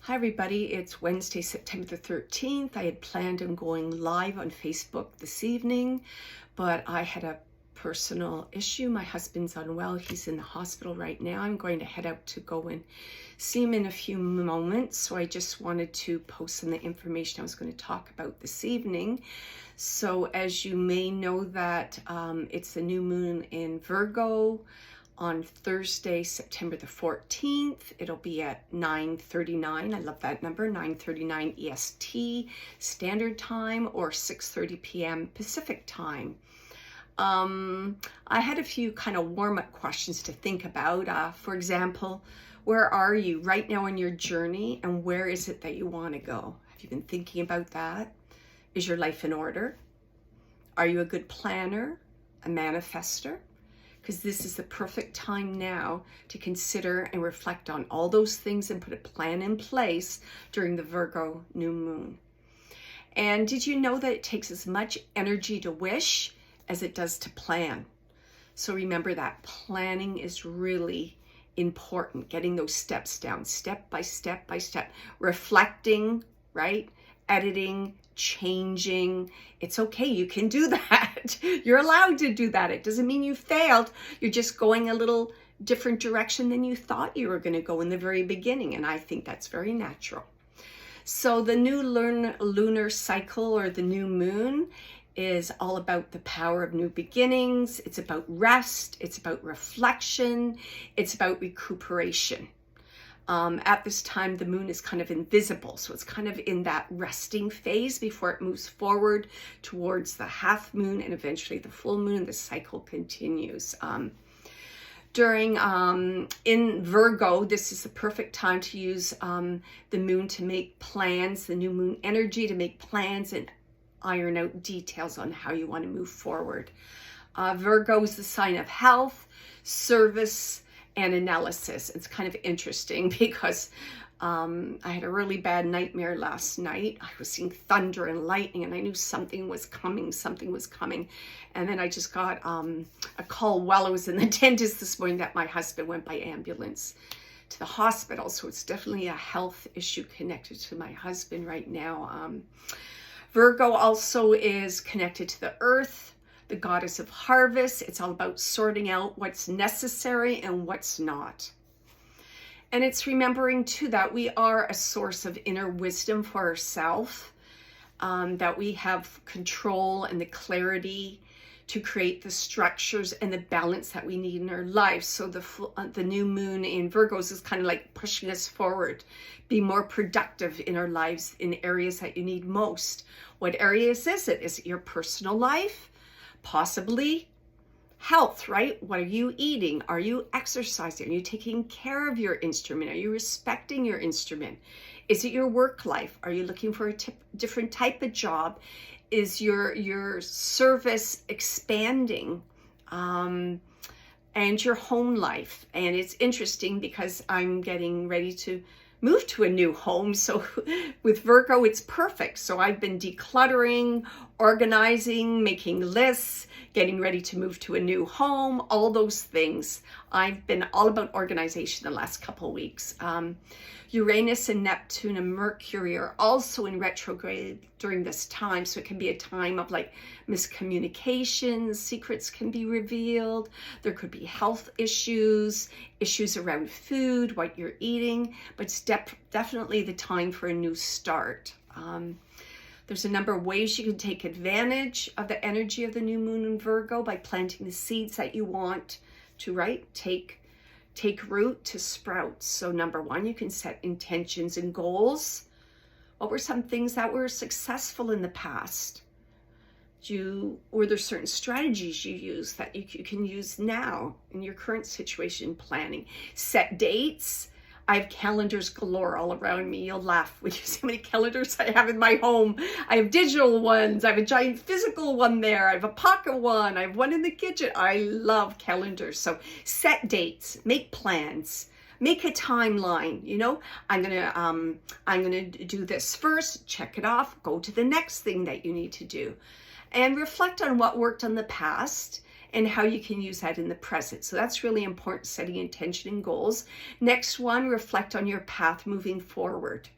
Hi everybody, it's Wednesday, September the 13th. I had planned on going live on Facebook this evening, but I had a personal issue. My husband's unwell. He's in the hospital right now. I'm going to head out to go and see him in a few moments. So I just wanted to post some of the information I was going to talk about this evening. So as you may know that it's the new moon in Virgo on Thursday, September the 14th. It'll be at 9:39. I love that number, 9:39 EST Standard Time or 6:30 p.m. Pacific Time. I had a few kind of warm-up questions to think about. For example, where are you right now on your journey, and where is it that you want to go? Have you been thinking about that? Is your life in order? Are you a good planner, a manifester? Because this is the perfect time now to consider and reflect on all those things and put a plan in place during the Virgo new moon. And did you know that it takes as much energy to wish as it does to plan? So remember that planning is really important, getting those steps down, step by step by step, reflecting, right? Editing, changing. It's okay. You can do that. You're allowed to do that. It doesn't mean you failed. You're just going a little different direction than you thought you were going to go in the very beginning. And I think that's very natural. So the new lunar cycle, or the new moon, is all about the power of new beginnings. It's about rest. It's about reflection. It's about recuperation. At this time, the moon is kind of invisible. So it's kind of in that resting phase before it moves forward towards the half moon and eventually the full moon. The cycle continues. In Virgo, this is the perfect time to use the moon to make plans, the new moon energy to make plans and iron out details on how you want to move forward. Virgo is the sign of health, service, and analysis. It's kind of interesting because I had a really bad nightmare last night. I was seeing thunder and lightning, and I knew something was coming. And then I just got a call while I was in the dentist this morning that my husband went by ambulance to the hospital. So it's definitely a health issue connected to my husband right now. Virgo also is connected to the earth, the goddess of harvest. It's all about sorting out what's necessary and what's not. And it's remembering too that we are a source of inner wisdom for ourselves, that we have control and the clarity to create the structures and the balance that we need in our lives. So the new moon in Virgos is kind of like pushing us forward. Be more productive in our lives in areas that you need most. What areas is it? Is it your personal life? Possibly health, right? What are you eating? Are you exercising? Are you taking care of your instrument? Are you respecting your instrument? Is it your work life? Are you looking for a different type of job? Is your service expanding? And your home life. And it's interesting because I'm getting ready to move to a new home. So with Virgo, it's perfect. So I've been decluttering, organizing, making lists, getting ready to move to a new home, all those things. I've been all about organization the last couple of weeks. Uranus and Neptune and Mercury are also in retrograde during this time. So it can be a time of like miscommunications, secrets can be revealed. There could be health issues around food, what you're eating, but it's definitely the time for a new start. There's a number of ways you can take advantage of the energy of the new moon in Virgo by planting the seeds that you want to, right, take root, to sprout. So number one, you can set intentions and goals. What were some things that were successful in the past? Were there certain strategies you used that you can use now in your current situation planning? Set dates. I have calendars galore all around me. You'll laugh when you see how many calendars I have in my home. I have digital ones. I have a giant physical one there. I have a pocket one. I have one in the kitchen. I love calendars. So set dates, make plans, make a timeline. You know, I'm gonna do this first, check it off, go to the next thing that you need to do, and reflect on what worked in the past and how you can use that in the present. So that's really important, setting intention and goals. Next one, reflect on your path moving forward.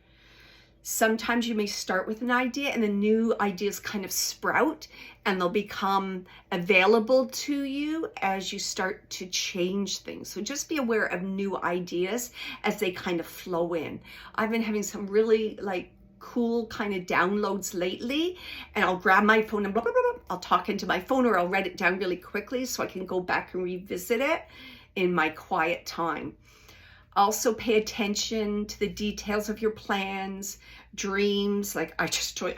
Sometimes you may start with an idea and the new ideas kind of sprout and they'll become available to you as you start to change things. So just be aware of new ideas as they kind of flow in. I've been having some really like cool kind of downloads lately, and I'll grab my phone and blah, blah, blah, blah. I'll talk into my phone, or I'll write it down really quickly so I can go back and revisit it in my quiet time. Also pay attention to the details of your plans, dreams. Like I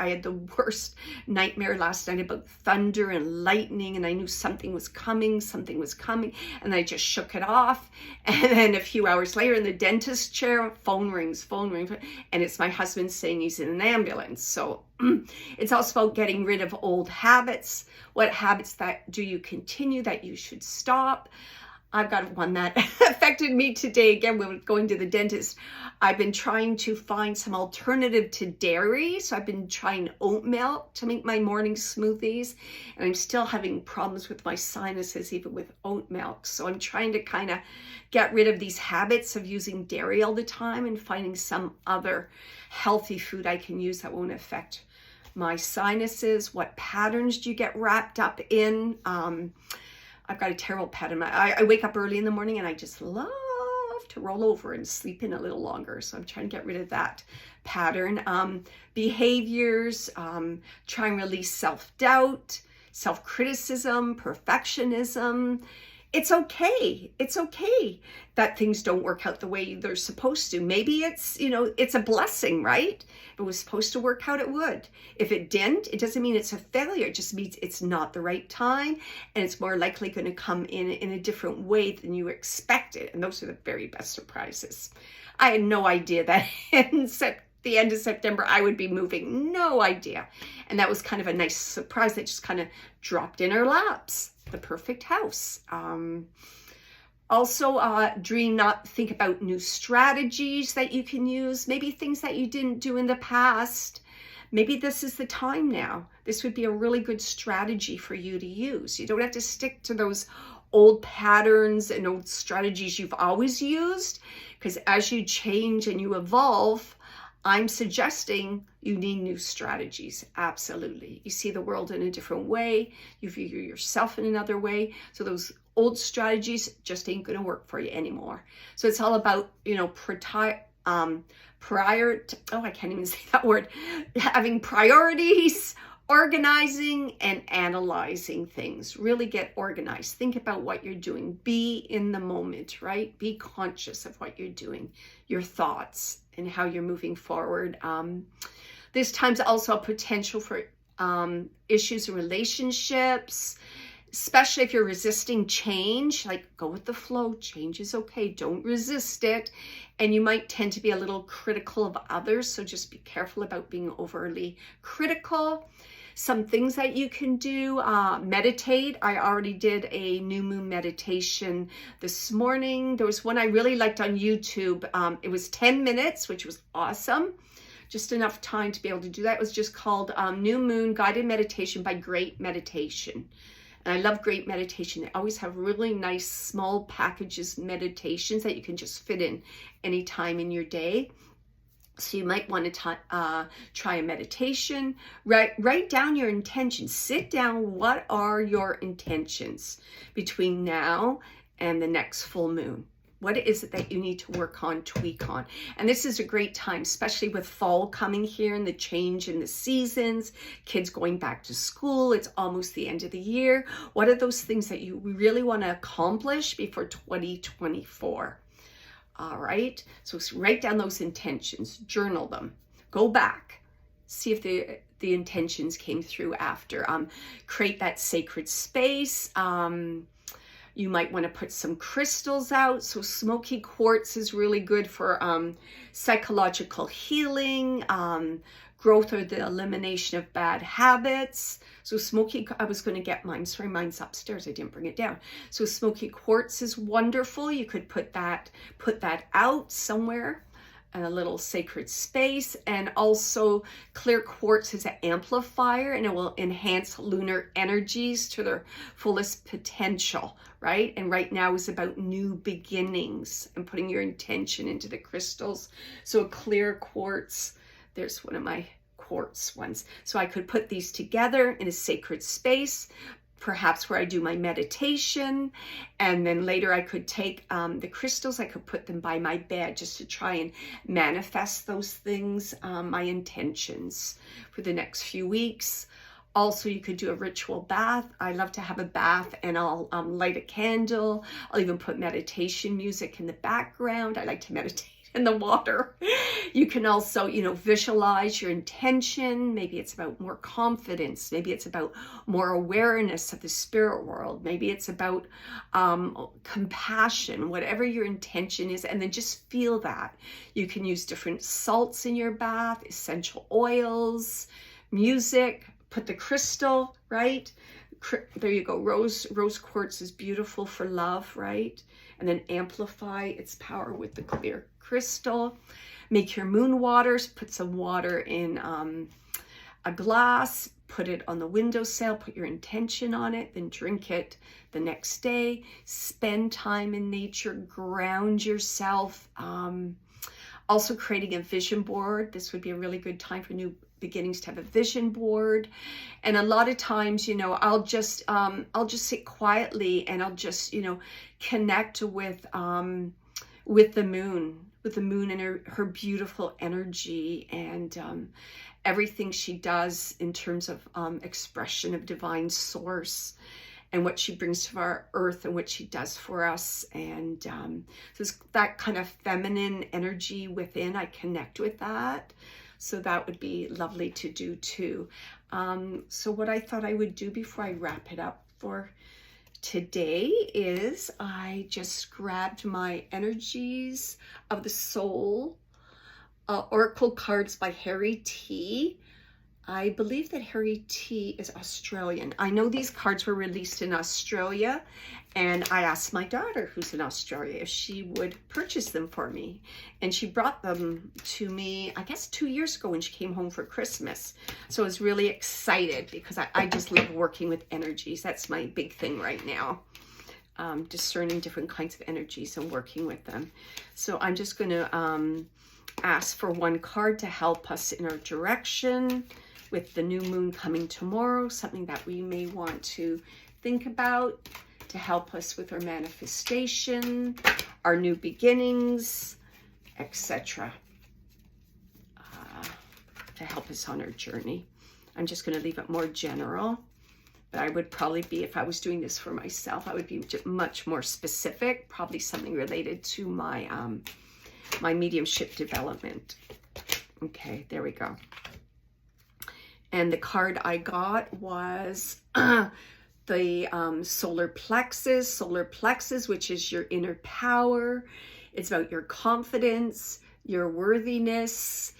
had the worst nightmare last night about thunder and lightning, and I knew something was coming, and I just shook it off. And then a few hours later in the dentist chair, phone rings, and it's my husband saying he's in an ambulance. So it's also about getting rid of old habits. What habits that do you continue that you should stop? I've got one that affected me today. Again, when going to the dentist, I've been trying to find some alternative to dairy. So I've been trying oat milk to make my morning smoothies. And I'm still having problems with my sinuses, even with oat milk. So I'm trying to kind of get rid of these habits of using dairy all the time and finding some other healthy food I can use that won't affect my sinuses. What patterns do you get wrapped up in? I've got a terrible pattern. I wake up early in the morning and I just love to roll over and sleep in a little longer. So I'm trying to get rid of that pattern. Behaviors, try and release self-doubt, self-criticism, perfectionism. It's okay. It's okay that things don't work out the way they're supposed to. Maybe it's, it's a blessing, right? If it was supposed to work out, it would. If it didn't, it doesn't mean it's a failure. It just means it's not the right time, and it's more likely going to come in a different way than you expected. And those are the very best surprises. I had no idea that the end of September I would be moving. No idea. And that was kind of a nice surprise that just kind of dropped in our laps. The perfect house. Also, think about new strategies that you can use, maybe things that you didn't do in the past. Maybe this is the time now. This would be a really good strategy for you to use. You don't have to stick to those old patterns and old strategies you've always used, because as you change and you evolve, I'm suggesting you need new strategies. Absolutely. You see the world in a different way. You view yourself in another way. So those old strategies just ain't going to work for you anymore. So it's all about, I can't even say that word, having priorities, organizing and analyzing things. Really get organized. Think about what you're doing. Be in the moment, right? Be conscious of what you're doing, your thoughts, and how you're moving forward. This time's also a potential for issues in relationships, especially if you're resisting change. Like, go with the flow. Change is okay. Don't resist it. And you might tend to be a little critical of others, so just be careful about being overly critical. Some things that you can do, meditate. I already did a new moon meditation this morning. There was one I really liked on YouTube. It was 10 minutes, which was awesome. Just enough time to be able to do that. It was just called New Moon Guided Meditation by Great Meditation. And I love Great Meditation. They always have really nice small packages, meditations that you can just fit in any time in your day. So you might want to try a meditation. Write down your intentions. Sit down. What are your intentions between now and the next full moon? What is it that you need to work on, tweak on? And this is a great time, especially with fall coming here and the change in the seasons, kids going back to school. It's almost the end of the year. What are those things that you really want to accomplish before 2024? All right. So write down those intentions, journal them, go back, see if the intentions came through after. Create that sacred space. You might want to put some crystals out. So smoky quartz is really good for psychological healing, growth or the elimination of bad habits. So smoky, I was going to get mine. Sorry, mine's upstairs. I didn't bring it down. So smoky quartz is wonderful. You could put that out somewhere in a little sacred space. And also clear quartz is an amplifier, and it will enhance lunar energies to their fullest potential, right? And right now is about new beginnings and putting your intention into the crystals. So a clear quartz, There's one of my quartz ones. So I could put these together in a sacred space, perhaps where I do my meditation, and then later I could take the crystals, I could put them by my bed just to try and manifest those things, my intentions for the next few weeks. Also, you could do a ritual bath. I love to have a bath, and I'll light a candle. I'll even put meditation music in the background. I like to meditate in the water. You can also, visualize your intention. Maybe it's about more confidence. Maybe it's about more awareness of the spirit world. Maybe it's about compassion, whatever your intention is, and then just feel that. You can use different salts in your bath, essential oils, music, put the crystal, right? There you go. Rose quartz is beautiful for love, right? And then amplify its power with the clear crystal. Make your moon waters. Put some water in a glass. Put it on the windowsill. Put your intention on it. Then drink it the next day. Spend time in nature. Ground yourself. Also creating a vision board. This would be a really good time for new beginnings to have a vision board. And a lot of times, I'll just sit quietly and I'll just, connect with the moon and her beautiful energy, and everything she does in terms of expression of divine source, and what she brings to our earth and what she does for us. And so it's that kind of feminine energy within. I connect with that. So that would be lovely to do too. So what I thought I would do before I wrap it up for today is I just grabbed my Energies of the Soul Oracle cards by Harry T. I believe that Harry T is Australian. I know these cards were released in Australia, and I asked my daughter, who's in Australia, if she would purchase them for me. And she brought them to me, I guess 2 years ago when she came home for Christmas. So I was really excited because I just love working with energies. That's my big thing right now. Discerning different kinds of energies and working with them. So I'm just going to ask for one card to help us in our direction with the new moon coming tomorrow, something that we may want to think about to help us with our manifestation, our new beginnings, etc. To help us on our journey. I'm just going to leave it more general, but I would probably be, if I was doing this for myself, I would be much more specific, probably something related to my my mediumship development. Okay, there we go. And the card I got was the solar plexus, which is your inner power. It's about your confidence, your worthiness.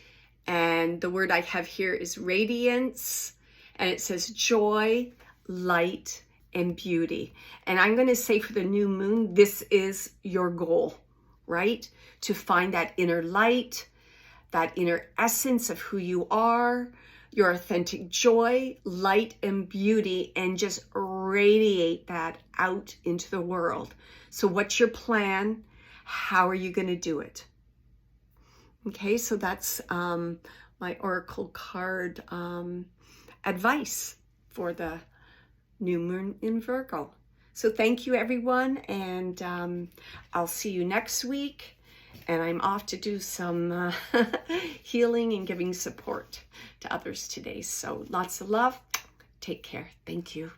And the word I have here is radiance. And it says joy, light, and beauty. And I'm going to say for the new moon, this is your goal, right? To find that inner light, that inner essence of who you are, your authentic joy, light, and beauty, and just radiate that out into the world. So what's your plan? How are you going to do it? Okay, so that's my oracle card advice for the new moon in Virgo. So thank you, everyone, and I'll see you next week. And I'm off to do some healing and giving support to others today. So lots of love. Take care. Thank you.